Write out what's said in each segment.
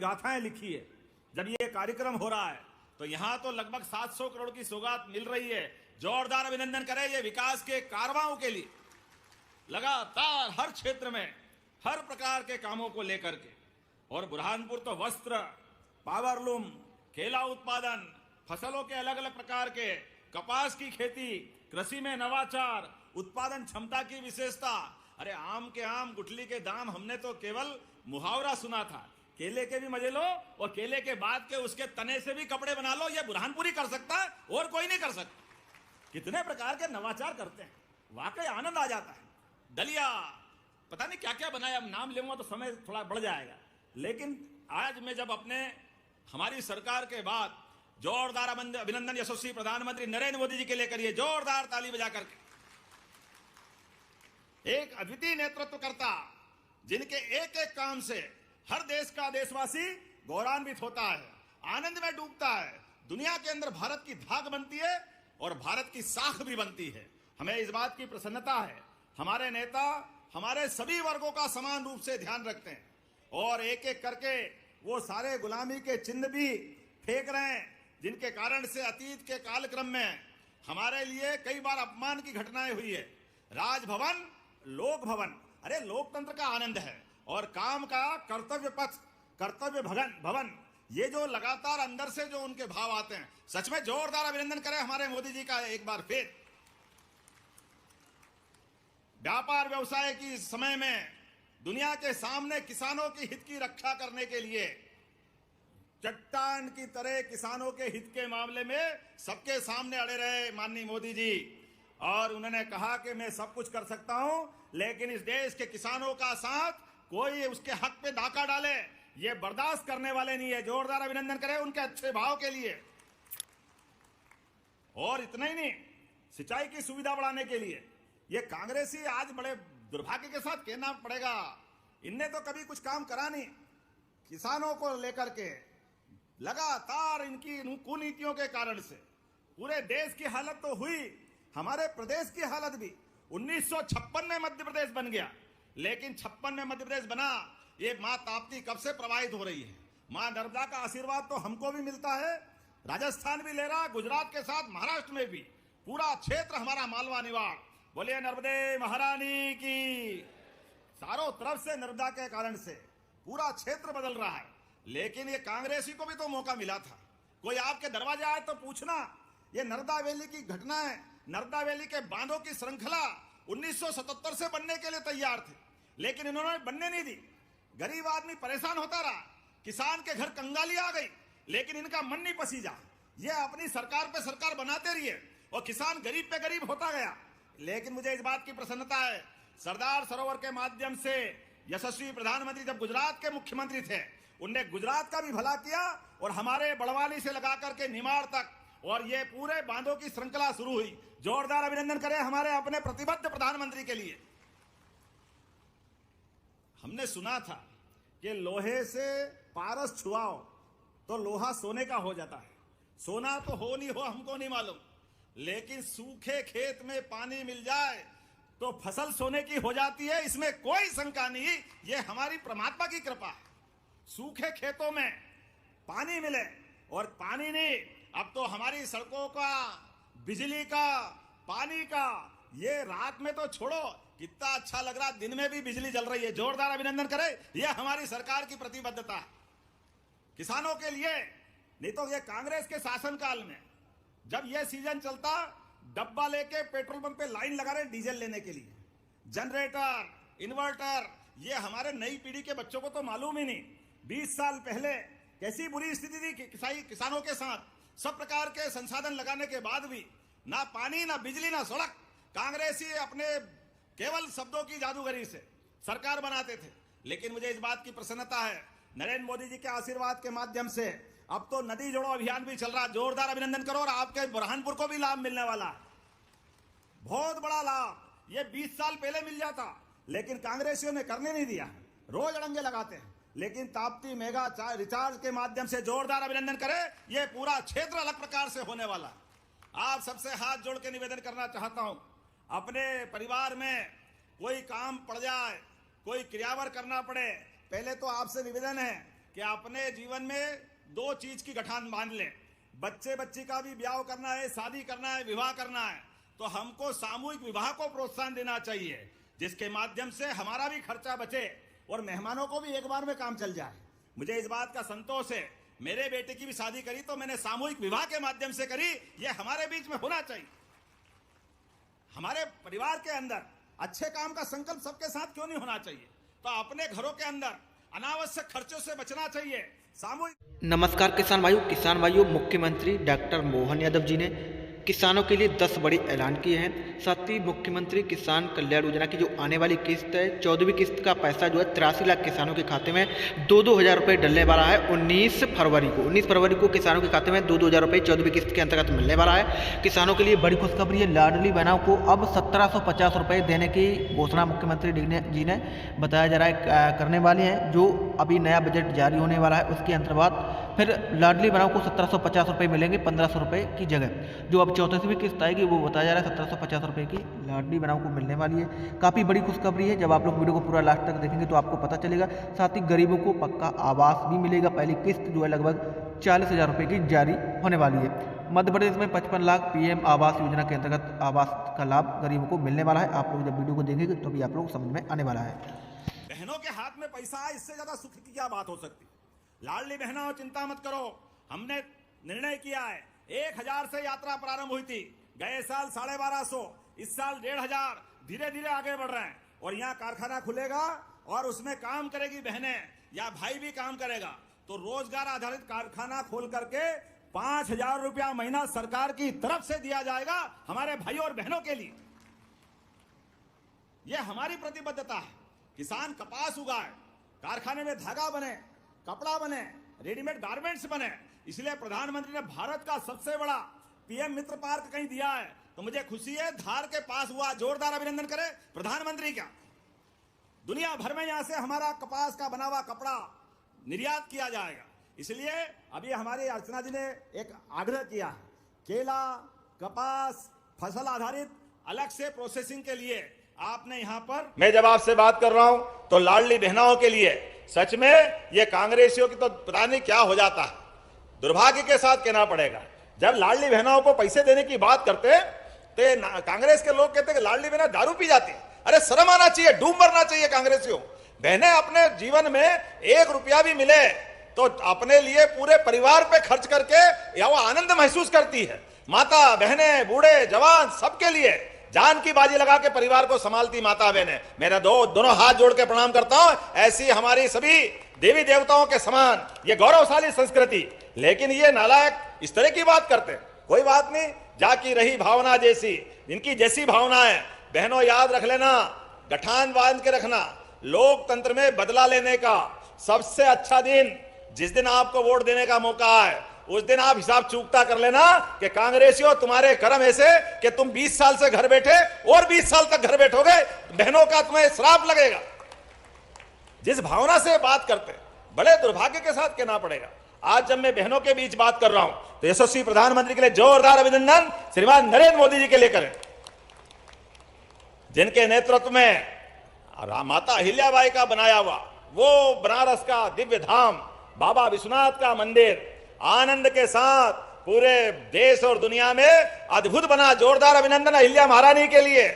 गाथाएं लिखी है। जब ये कार्यक्रम हो रहा है तो यहां तो लगभग 700 करोड़ की सौगात मिल रही है। जोरदार अभिनंदन करें ये विकास के कारवां के लिए, लगातार हर क्षेत्र में हर प्रकार के कामों को लेकर के। और बुरहानपुर तो वस्त्र, पावरलूम, केला उत्पादन, फसलों के अलग अलग प्रकार के, कपास की खेती, कृषि में नवाचार, उत्पादन क्षमता की विशेषता। अरे आम के आम, गुठली के दाम, हमने तो केवल मुहावरा सुना था। केले के भी मजे लो और केले के बाद के उसके तने से भी कपड़े बना लो, ये बुरहानपुरी कर सकता है और कोई नहीं कर सकता। कितने प्रकार के नवाचार करते हैं, वाकई आनंद आ जाता है। दलिया, पता नहीं क्या क्या बनाया, अब नाम लूंगा तो समय थोड़ा बढ़ जाएगा। लेकिन आज मैं जब अपने हमारी सरकार के बाद जोरदार अभिनंदन यशस्वी प्रधानमंत्री नरेंद्र मोदी जी के लिए करिए, जोरदार ताली बजा करके। एक अद्वितीय नेतृत्वकर्ता जिनके एक एक काम से हर देश का देशवासी गौरवान्वित होता है, आनंद में डूबता है। दुनिया के अंदर भारत की धाक बनती है और भारत की साख भी बनती है। हमें इस बात की प्रसन्नता है, हमारे नेता हमारे सभी वर्गों का समान रूप से ध्यान रखते हैं और एक एक करके वो सारे गुलामी के चिन्ह भी फेंक रहे हैं, जिनके कारण से अतीत के कालक्रम में हमारे लिए कई बार अपमान की घटनाएं हुई है। राजभवन, लोक भवन, अरे लोकतंत्र का आनंद है और काम का कर्तव्य पथ, कर्तव्य भवन, ये जो लगातार अंदर से जो उनके भाव आते हैं, सच में जोरदार अभिनंदन करें हमारे मोदी जी का एक बार फिर। व्यापार व्यवसाय की समय में दुनिया के सामने किसानों के हित की रक्षा करने के लिए चट्टान की तरह किसानों के हित के मामले में सबके सामने अड़े रहे माननीय मोदी जी। और उन्होंने कहा कि मैं सब कुछ कर सकता हूं, लेकिन इस देश के किसानों का साथ कोई उसके हक पे डाका डाले, ये बर्दाश्त करने वाले नहीं है। जोरदार अभिनंदन करें उनके अच्छे भाव के लिए। और इतना ही नहीं, सिंचाई की सुविधा बढ़ाने के लिए ये कांग्रेसी आज बड़े दुर्भाग्य के साथ कहना पड़ेगा, इनने तो कभी कुछ काम करा नहीं। किसानों को लेकर के लगातार इनकी कुनीतियों के कारण से पूरे देश की हालत तो हुई, हमारे प्रदेश की हालत भी। 1956 में मध्य प्रदेश बन गया, लेकिन 56 में मध्य प्रदेश बना, ये मां ताप्ती कब से प्रवाहित हो रही है। मां नर्मदा का आशीर्वाद तो हमको भी मिलता है, राजस्थान भी ले रहा, गुजरात के साथ महाराष्ट्र में भी, पूरा क्षेत्र हमारा मालवा निवाड़। बोलिए नर्मदे महारानी की। चारों तरफ से नर्मदा के कारण से पूरा क्षेत्र बदल रहा है। लेकिन ये कांग्रेसी को भी तो मौका मिला था, कोई आपके दरवाजे आए तो पूछना। ये नर्मदा वैली की घटनाएं, नर्मदा वैली के बांधों की श्रृंखला 1977 से बनने के लिए तैयार थे, लेकिन इन्होंने बनने नहीं दी। गरीब आदमी परेशान होता रहा, किसान के घर कंगाली आ गई, लेकिन इनका मन नहीं पसीजा। ये अपनी सरकार पे सरकार बनाते रहिए और किसान गरीब पे गरीब होता गया। लेकिन मुझे इस बात की प्रसन्नता है, सरदार सरोवर के माध्यम से यशस्वी प्रधानमंत्री जब गुजरात के मुख्यमंत्री थे, उनने गुजरात का भी भला किया और हमारे बड़वानी से लगा करके निमाड़ तक, और ये पूरे बांधों की श्रृंखला शुरू हुई। जोरदार अभिनंदन करें हमारे अपने प्रतिबद्ध प्रधानमंत्री के लिए। हमने सुना था कि लोहे से पारस छुआओ तो लोहा सोने का हो जाता है। सोना तो हो नहीं हो हमको नहीं मालूम, लेकिन सूखे खेत में पानी मिल जाए तो फसल सोने की हो जाती है, इसमें कोई शंका नहीं। ये हमारी परमात्मा की कृपा है। सूखे खेतों में पानी मिले, और पानी नहीं, अब तो हमारी सड़कों का, बिजली का, पानी का, ये रात में तो छोड़ो, कितना अच्छा लग रहा, दिन में भी बिजली जल रही है। जोरदार अभिनंदन करें, यह हमारी सरकार की प्रतिबद्धता है किसानों के लिए। नहीं तो ये कांग्रेस के शासनकाल में जब यह सीजन चलता, डब्बा लेके पेट्रोल पंप पे लाइन लगा रहे डीजल लेने के लिए, जनरेटर, इन्वर्टर, ये हमारे नई पीढ़ी के बच्चों को तो मालूम ही नहीं। 20 साल पहले कैसी बुरी स्थिति थी किसानों के साथ। सब प्रकार के संसाधन लगाने के बाद भी ना पानी, ना बिजली, ना सड़क। कांग्रेसी अपने केवल शब्दों की जादूगरी से सरकार बनाते थे। लेकिन मुझे इस बात की प्रसन्नता है, नरेंद्र मोदी जी के आशीर्वाद के माध्यम से अब तो नदी जोड़ो अभियान भी चल रहा। जोरदार अभिनंदन करो, और आपके बुरहानपुर को भी लाभ मिलने वाला है, बहुत बड़ा लाभ। ये 20 साल पहले मिल जाता, लेकिन कांग्रेसियों ने करने नहीं दिया, रोज अड़ंगे लगाते हैं। लेकिन ताप्ती मेगा रिचार्ज के माध्यम से जोरदार अभिनंदन करें, यह पूरा क्षेत्र अलग प्रकार से होने वाला है। आप सबसे हाथ जोड़ के निवेदन करना चाहता हूं, अपने परिवार में कोई काम पड़ जाए, कोई क्रियावर करना पड़े, पहले तो आपसे निवेदन है कि अपने जीवन में दो चीज की गठान बांध लें। बच्चे बच्ची का भी ब्याह करना है, शादी करना है, विवाह करना है, तो हमको सामूहिक विवाह को प्रोत्साहन देना चाहिए, जिसके माध्यम से हमारा भी खर्चा बचे और मेहमानों को भी एक बार में काम चल जाए। मुझे इस बात का संतोष है, मेरे बेटे की भी शादी करी तो मैंने सामूहिक विवाह के माध्यम से करी। ये हमारे बीच में होना चाहिए। हमारे परिवार के अंदर अच्छे काम का संकल्प सबके साथ क्यों नहीं होना चाहिए? तो अपने घरों के अंदर अनावश्यक खर्चों से बचना चाहिए। सामूहिक नमस्कार किसान भाइयों, मुख्यमंत्री डॉक्टर मोहन यादव जी ने किसानों के लिए 10 बड़े ऐलान किए हैं। साथ ही मुख्यमंत्री किसान कल्याण योजना की जो आने वाली किस्त है, 14वीं किस्त का पैसा जो है 83 लाख किसानों के खाते में 2-2 हज़ार रुपये डलने वाला है। 19 फरवरी को किसानों के खाते में 2-2 हज़ार रुपये 14वीं किस्त के अंतर्गत मिलने वाला है। किसानों के लिए बड़ी खुशखबरी है। लाडली बहनों को अब 1750 रुपये देने की घोषणा मुख्यमंत्री जी ने बताया जा रहा है करने वाली है। जो अभी नया बजट जारी होने वाला है उसके अंतर्गत फिर लाडली बहनों को 1750 रुपये मिलेंगे 1500 रुपये की जगह। जो अब 34वीं किस्त आएगी वो बताया जा रहा है 1750 रुपये की लाडली बहनों को मिलने वाली है। काफ़ी बड़ी खुशखबरी है। जब आप लोग वीडियो को पूरा लास्ट तक देखेंगे तो आपको पता चलेगा। साथ ही गरीबों को पक्का आवास भी मिलेगा। पहली किस्त जो है लगभग 40,000 रुपये की जारी होने वाली है। मध्य प्रदेश में 55 लाख PM आवास योजना के अंतर्गत आवास का लाभ गरीबों को मिलने वाला है। आप लोग जब वीडियो को देखेंगे तो भी आप लोग समझ में आने वाला है। बहनों के हाथ में पैसा है, इससे ज्यादा सुख की क्या बात हो सकती? लाडली बहनों चिंता मत करो, हमने निर्णय किया है 1000 से यात्रा प्रारंभ हुई थी। गए साल 1250, इस साल 1500, धीरे धीरे आगे बढ़ रहे हैं। और यहाँ कारखाना खुलेगा और उसमें काम करेगी बहनें या भाई भी काम करेगा, तो रोजगार आधारित कारखाना खोल करके 5000 रुपया महीना सरकार की तरफ से दिया जाएगा हमारे भाई और बहनों के लिए। यह हमारी प्रतिबद्धता है। किसान कपास उगाए, कारखाने में धागा बने, कपड़ा बने, रेडीमेड गारमेंट्स बने। इसलिए प्रधानमंत्री ने भारत का सबसे बड़ा PM मित्र पार्क कहीं दिया है, तो मुझे खुशी है। धार के पास हुआ, जोरदार अभिनंदन करें प्रधानमंत्री का। दुनिया भर में यहां से हमारा कपास का बना हुआ कपड़ा निर्यात किया जाएगा। इसलिए अभी हमारी अर्चना जी ने एक आग्रह किया है, केला, कपास, फसल आधारित अलग से प्रोसेसिंग के लिए आपने यहां पर। मैं जब आपसे बात कर रहा हूं तो लाडली बहनों के लिए सच में ये कांग्रेसियों की तो पता नहीं क्या हो जाता है। दुर्भाग्य के साथ कहना पड़ेगा, जब लाडली बहनों को पैसे देने की बात करते तो कांग्रेस के लोग कहते कि लाडली बहना दारू पी जाती। अरे शर्म आना चाहिए, डूब मरना चाहिए कांग्रेसियों। बहनें अपने जीवन में 1 रुपया भी मिले तो अपने लिए पूरे परिवार पे खर्च करके या वो आनंद महसूस करती है। माता बहनें, बूढ़े जवान, सबके लिए जान की बाजी लगा के परिवार को संभालती माता बहनें। मेरा दोनों हाथ जोड़ के प्रणाम करता हूं। ऐसी हमारी सभी देवी देवताओं के समान ये गौरवशाली संस्कृति। लेकिन ये नालायक इस तरह की बात करते। कोई बात नहीं, जाकी रही भावना जैसी, इनकी जैसी भावना है। बहनों याद रख लेना, गठान बांध के रखना, लोकतंत्र में बदला लेने का सबसे अच्छा दिन जिस दिन आपको वोट देने का मौका है, उस दिन आप हिसाब चूकता कर लेना कि कांग्रेसियों तुम्हारे कर्म ऐसे कि तुम 20 साल से घर बैठे और 20 साल तक घर बैठोगे, बहनों का तुम्हें श्राप लगेगा। जिस भावना से बात करते बड़े दुर्भाग्य के साथ कहना पड़ेगा। आज जब मैं बहनों के बीच बात कर रहा हूं तो यशस्वी प्रधानमंत्री के लिए जोरदार अभिनंदन श्रीमान नरेंद्र मोदी जी के लिए करें, जिनके नेतृत्व में माता अहिल्याबाई का बनाया हुआ वो बनारस का दिव्य धाम बाबा विश्वनाथ का मंदिर आनंद के साथ पूरे देश और दुनिया में अद्भुत बना। जोरदार अभिनंदन अहिल्या महारानी के लिए,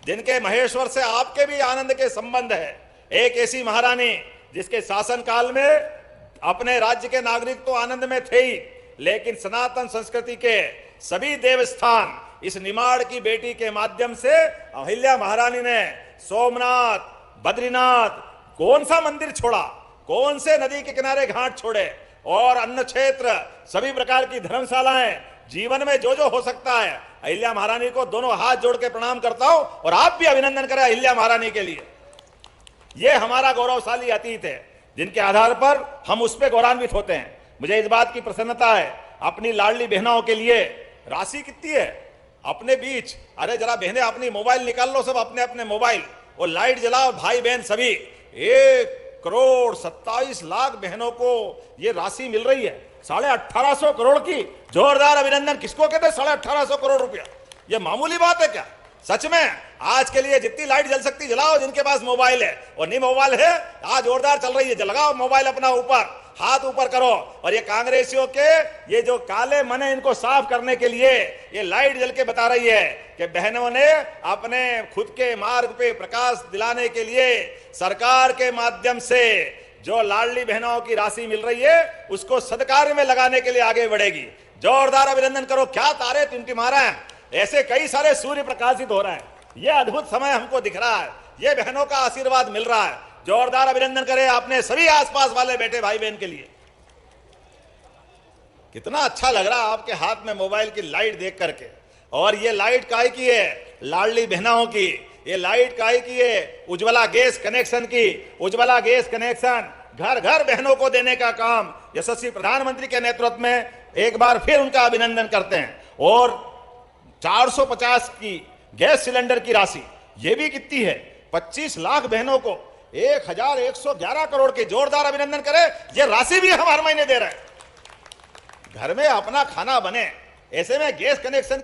जिनके महेश्वर से आपके भी आनंद के संबंध है। एक ऐसी महारानी जिसके शासनकाल में अपने राज्य के नागरिक तो आनंद में थे ही, लेकिन सनातन संस्कृति के सभी देवस्थान इस निमाड़ की बेटी के माध्यम से अहिल्या महारानी ने सोमनाथ, बद्रीनाथ, कौन सा मंदिर छोड़ा, कौन से नदी के किनारे घाट छोड़े, और अन्न क्षेत्र, सभी प्रकार की धर्मशालाएं, जीवन में जो जो हो सकता है। अहिल्या महारानी को दोनों हाथ जोड़ के प्रणाम करता हूं और आप भी अभिनंदन करें अहिल्या महारानी के लिए। यह हमारा गौरवशाली अतीत है जिनके आधार पर हम उस पर गौरवान्वित होते हैं। मुझे इस बात की प्रसन्नता है, अपनी लाडली बहनों के लिए राशि कितनी है अपने बीच। अरे जरा बहनें अपनी मोबाइल निकाल लो, सब अपने अपने मोबाइल, और लाइट जलाओ, भाई बहन सभी। 1,27,00,000 बहनों को ये राशि मिल रही है, 1850 करोड़ की। जोरदार अभिनंदन। किसको कहते हैं 1850 करोड़ रुपया? ये मामूली बात है क्या? सच में आज के लिए जितनी लाइट जल सकती जलाओ, जिनके पास मोबाइल है, और नहीं मोबाइल है आज जोरदार चल रही है, लगाओ मोबाइल अपना ऊपर, हाथ ऊपर करो। और ये कांग्रेसियों के ये जो काले मन है, इनको साफ करने के लिए ये लाइट जल के बता रही है कि बहनों ने अपने खुद के मार्ग पे प्रकाश दिलाने के लिए सरकार के माध्यम से जो लाडली बहनों की राशि मिल रही है उसको सदकार्य में लगाने के लिए आगे बढ़ेगी। जोरदार अभिनंदन करो। क्या तारे टिमटिमा रहे हैं, ऐसे कई सारे सूर्य प्रकाशित हो रहे हैं। यह अद्भुत समय हमको दिख रहा है, ये बहनों का आशीर्वाद मिल रहा है। जोरदार अभिनंदन करें आपने सभी आसपास वाले बेटे भाई बहन के लिए। कितना अच्छा लग रहा है आपके हाथ में मोबाइल की लाइट देख करके। और ये लाइट काहे की है? लाडली बहनों की। ये लाइट काहे की है? उज्ज्वला गैस कनेक्शन की। उज्ज्वला गैस कनेक्शन घर घर बहनों को देने का काम यशस्वी प्रधानमंत्री के नेतृत्व में एक बार फिर उनका अभिनंदन करते हैं। और 450 की गैस सिलेंडर की राशि, ये भी कितनी है? 25 लाख बहनों को 1111 करोड़ के। जोरदार अभिनंदन करें। ये राशि भी हम हर महीने दे रहे हैं। घर में अपना खाना बने, ऐसे में गैस कनेक्शन